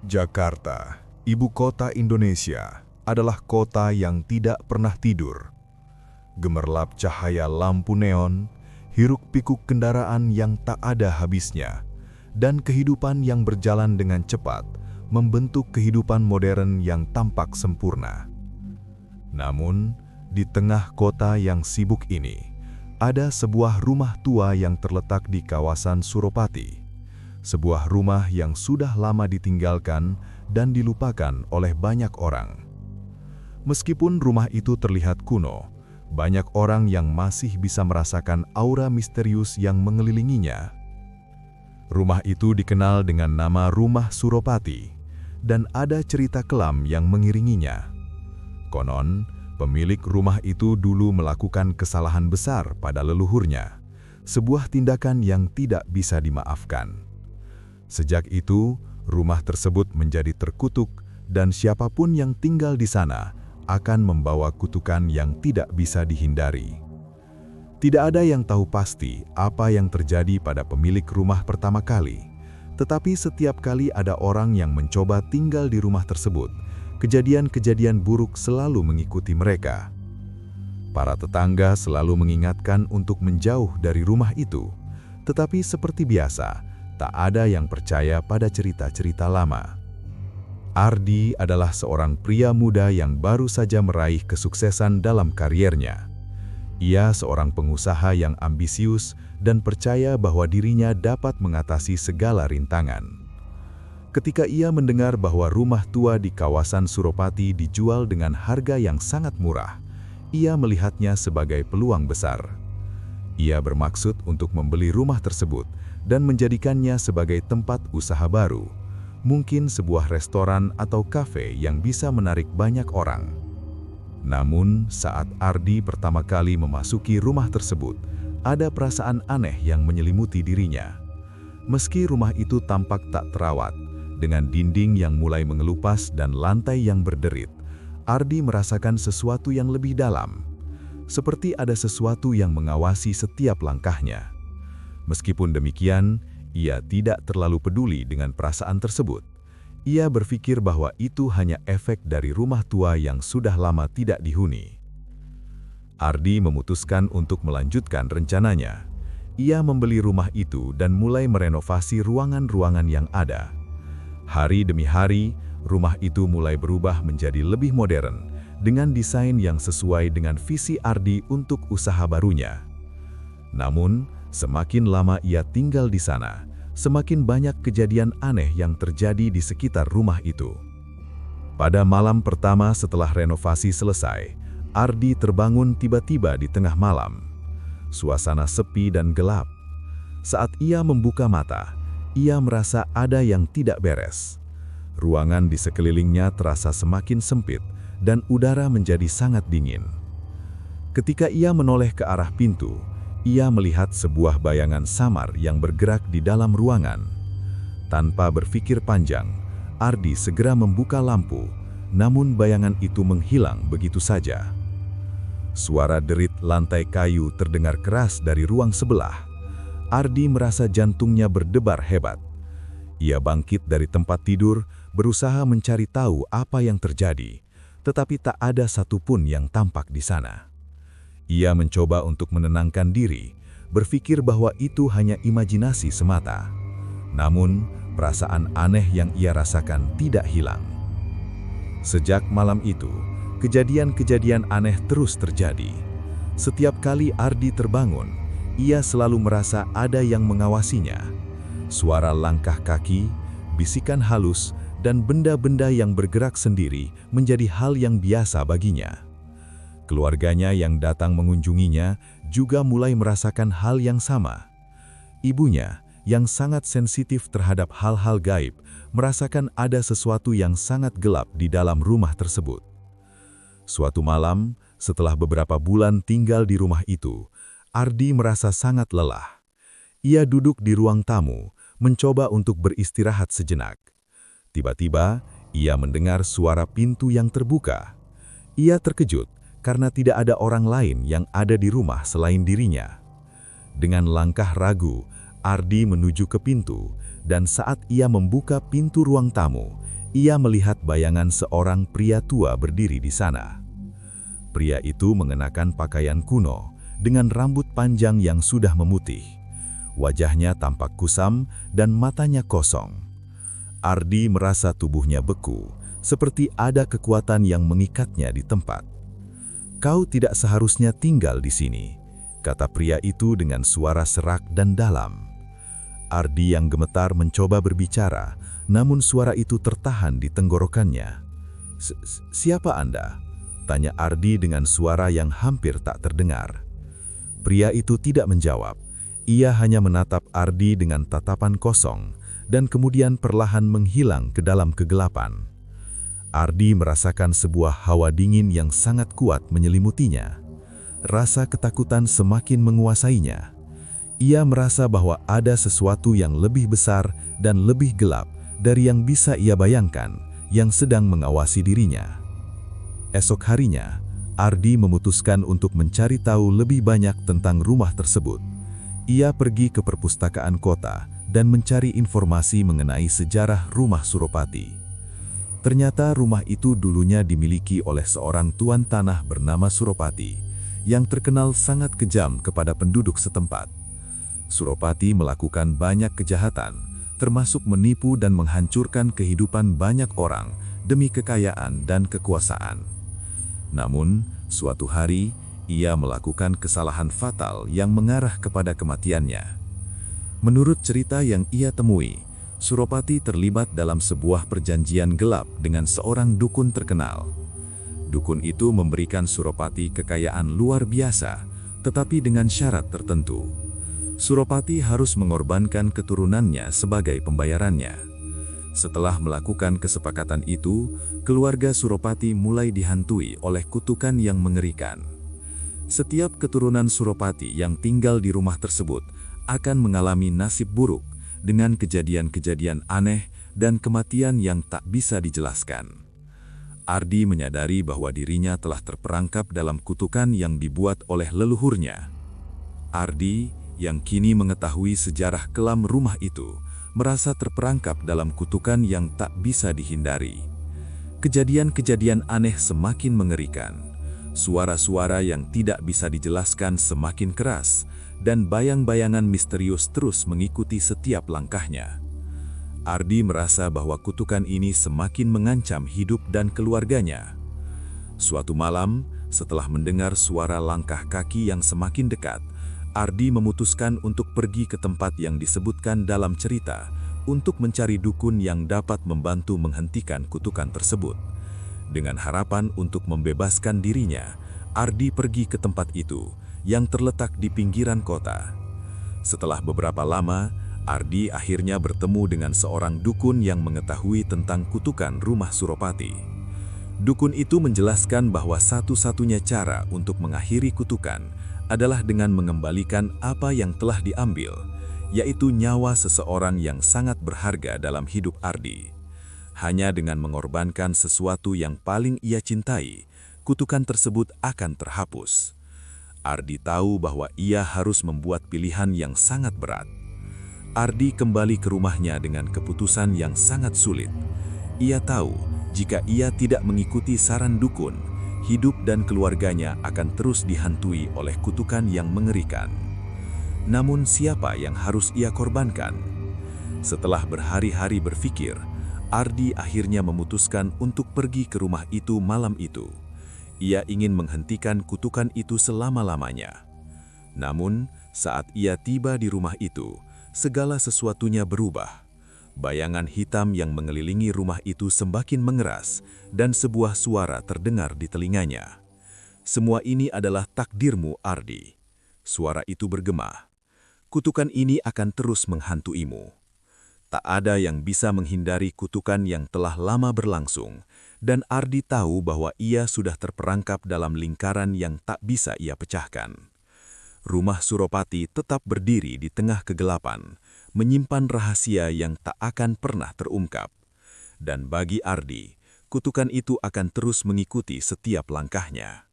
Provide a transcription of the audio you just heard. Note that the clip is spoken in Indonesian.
Jakarta, ibu kota Indonesia, adalah kota yang tidak pernah tidur. Gemerlap cahaya lampu neon, hiruk-pikuk kendaraan yang tak ada habisnya, dan kehidupan yang berjalan dengan cepat membentuk kehidupan modern yang tampak sempurna. Namun, di tengah kota yang sibuk ini, ada sebuah rumah tua yang terletak di kawasan Suropati. Sebuah rumah yang sudah lama ditinggalkan dan dilupakan oleh banyak orang. Meskipun rumah itu terlihat kuno, banyak orang yang masih bisa merasakan aura misterius yang mengelilinginya. Rumah itu dikenal dengan nama Rumah Suropati, dan ada cerita kelam yang mengiringinya. Konon, pemilik rumah itu dulu melakukan kesalahan besar pada leluhurnya, sebuah tindakan yang tidak bisa dimaafkan. Sejak itu, rumah tersebut menjadi terkutuk dan siapapun yang tinggal di sana akan membawa kutukan yang tidak bisa dihindari. Tidak ada yang tahu pasti apa yang terjadi pada pemilik rumah pertama kali, tetapi setiap kali ada orang yang mencoba tinggal di rumah tersebut, kejadian-kejadian buruk selalu mengikuti mereka. Para tetangga selalu mengingatkan untuk menjauh dari rumah itu, tetapi seperti biasa, tak ada yang percaya pada cerita-cerita lama. Ardi adalah seorang pria muda yang baru saja meraih kesuksesan dalam kariernya. Ia seorang pengusaha yang ambisius dan percaya bahwa dirinya dapat mengatasi segala rintangan. Ketika ia mendengar bahwa rumah tua di kawasan Suropati dijual dengan harga yang sangat murah, ia melihatnya sebagai peluang besar. Ia bermaksud untuk membeli rumah tersebut dan menjadikannya sebagai tempat usaha baru, mungkin sebuah restoran atau kafe yang bisa menarik banyak orang. Namun, saat Ardi pertama kali memasuki rumah tersebut, ada perasaan aneh yang menyelimuti dirinya. Meski rumah itu tampak tak terawat, dengan dinding yang mulai mengelupas dan lantai yang berderit, Ardi merasakan sesuatu yang lebih dalam, seperti ada sesuatu yang mengawasi setiap langkahnya. Meskipun demikian, ia tidak terlalu peduli dengan perasaan tersebut. Ia berpikir bahwa itu hanya efek dari rumah tua yang sudah lama tidak dihuni. Ardi memutuskan untuk melanjutkan rencananya. Ia membeli rumah itu dan mulai merenovasi ruangan-ruangan yang ada. Hari demi hari, rumah itu mulai berubah menjadi lebih modern, dengan desain yang sesuai dengan visi Ardi untuk usaha barunya. Namun, semakin lama ia tinggal di sana, semakin banyak kejadian aneh yang terjadi di sekitar rumah itu. Pada malam pertama setelah renovasi selesai, Ardi terbangun tiba-tiba di tengah malam. Suasana sepi dan gelap. Saat ia membuka mata, ia merasa ada yang tidak beres. Ruangan di sekelilingnya terasa semakin sempit dan udara menjadi sangat dingin. Ketika ia menoleh ke arah pintu, ia melihat sebuah bayangan samar yang bergerak di dalam ruangan. Tanpa berpikir panjang, Ardi segera membuka lampu, namun bayangan itu menghilang begitu saja. Suara derit lantai kayu terdengar keras dari ruang sebelah. Ardi merasa jantungnya berdebar hebat. Ia bangkit dari tempat tidur, berusaha mencari tahu apa yang terjadi, tetapi tak ada satupun yang tampak di sana. Ia mencoba untuk menenangkan diri, berpikir bahwa itu hanya imajinasi semata. Namun, perasaan aneh yang ia rasakan tidak hilang. Sejak malam itu, kejadian-kejadian aneh terus terjadi. Setiap kali Ardi terbangun, ia selalu merasa ada yang mengawasinya. Suara langkah kaki, bisikan halus, dan benda-benda yang bergerak sendiri menjadi hal yang biasa baginya. Keluarganya yang datang mengunjunginya juga mulai merasakan hal yang sama. Ibunya, yang sangat sensitif terhadap hal-hal gaib, merasakan ada sesuatu yang sangat gelap di dalam rumah tersebut. Suatu malam, setelah beberapa bulan tinggal di rumah itu, Ardi merasa sangat lelah. Ia duduk di ruang tamu, mencoba untuk beristirahat sejenak. Tiba-tiba, ia mendengar suara pintu yang terbuka. Ia terkejut karena tidak ada orang lain yang ada di rumah selain dirinya. Dengan langkah ragu, Ardi menuju ke pintu, dan saat ia membuka pintu ruang tamu, ia melihat bayangan seorang pria tua berdiri di sana. Pria itu mengenakan pakaian kuno dengan rambut panjang yang sudah memutih. Wajahnya tampak kusam dan matanya kosong. Ardi merasa tubuhnya beku, seperti ada kekuatan yang mengikatnya di tempat. "Kau tidak seharusnya tinggal di sini," kata pria itu dengan suara serak dan dalam. Ardi yang gemetar mencoba berbicara, namun suara itu tertahan di tenggorokannya. "Siapa Anda?" tanya Ardi dengan suara yang hampir tak terdengar. Pria itu tidak menjawab. Ia hanya menatap Ardi dengan tatapan kosong dan kemudian perlahan menghilang ke dalam kegelapan. Ardi merasakan sebuah hawa dingin yang sangat kuat menyelimutinya. Rasa ketakutan semakin menguasainya. Ia merasa bahwa ada sesuatu yang lebih besar dan lebih gelap dari yang bisa ia bayangkan yang sedang mengawasi dirinya. Esok harinya, Ardi memutuskan untuk mencari tahu lebih banyak tentang rumah tersebut. Ia pergi ke perpustakaan kota dan mencari informasi mengenai sejarah rumah Suropati. Ternyata rumah itu dulunya dimiliki oleh seorang tuan tanah bernama Suropati, yang terkenal sangat kejam kepada penduduk setempat. Suropati melakukan banyak kejahatan, termasuk menipu dan menghancurkan kehidupan banyak orang demi kekayaan dan kekuasaan. Namun, suatu hari, ia melakukan kesalahan fatal yang mengarah kepada kematiannya. Menurut cerita yang ia temui, Suropati terlibat dalam sebuah perjanjian gelap dengan seorang dukun terkenal. Dukun itu memberikan Suropati kekayaan luar biasa, tetapi dengan syarat tertentu. Suropati harus mengorbankan keturunannya sebagai pembayarannya. Setelah melakukan kesepakatan itu, keluarga Suropati mulai dihantui oleh kutukan yang mengerikan. Setiap keturunan Suropati yang tinggal di rumah tersebut akan mengalami nasib buruk dengan kejadian-kejadian aneh dan kematian yang tak bisa dijelaskan. Ardi menyadari bahwa dirinya telah terperangkap dalam kutukan yang dibuat oleh leluhurnya. Ardi, yang kini mengetahui sejarah kelam rumah itu, merasa terperangkap dalam kutukan yang tak bisa dihindari. Kejadian-kejadian aneh semakin mengerikan. Suara-suara yang tidak bisa dijelaskan semakin keras, dan bayang-bayangan misterius terus mengikuti setiap langkahnya. Ardi merasa bahwa kutukan ini semakin mengancam hidup dan keluarganya. Suatu malam, setelah mendengar suara langkah kaki yang semakin dekat, Ardi memutuskan untuk pergi ke tempat yang disebutkan dalam cerita untuk mencari dukun yang dapat membantu menghentikan kutukan tersebut. Dengan harapan untuk membebaskan dirinya, Ardi pergi ke tempat itu yang terletak di pinggiran kota. Setelah beberapa lama, Ardi akhirnya bertemu dengan seorang dukun yang mengetahui tentang kutukan rumah Suropati. Dukun itu menjelaskan bahwa satu-satunya cara untuk mengakhiri kutukan adalah dengan mengembalikan apa yang telah diambil, yaitu nyawa seseorang yang sangat berharga dalam hidup Ardi. Hanya dengan mengorbankan sesuatu yang paling ia cintai, kutukan tersebut akan terhapus. Ardi tahu bahwa ia harus membuat pilihan yang sangat berat. Ardi kembali ke rumahnya dengan keputusan yang sangat sulit. Ia tahu jika ia tidak mengikuti saran dukun, hidup dan keluarganya akan terus dihantui oleh kutukan yang mengerikan. Namun siapa yang harus ia korbankan? Setelah berhari-hari berpikir, Ardi akhirnya memutuskan untuk pergi ke rumah itu malam itu. Ia ingin menghentikan kutukan itu selama-lamanya. Namun, saat ia tiba di rumah itu, segala sesuatunya berubah. Bayangan hitam yang mengelilingi rumah itu semakin mengeras, dan sebuah suara terdengar di telinganya. "Semua ini adalah takdirmu, Ardi." Suara itu bergema. "Kutukan ini akan terus menghantuimu. Tak ada yang bisa menghindari kutukan yang telah lama berlangsung, dan Ardi tahu bahwa ia sudah terperangkap dalam lingkaran yang tak bisa ia pecahkan." Rumah Suropati tetap berdiri di tengah kegelapan, menyimpan rahasia yang tak akan pernah terungkap. Dan bagi Ardi, kutukan itu akan terus mengikuti setiap langkahnya.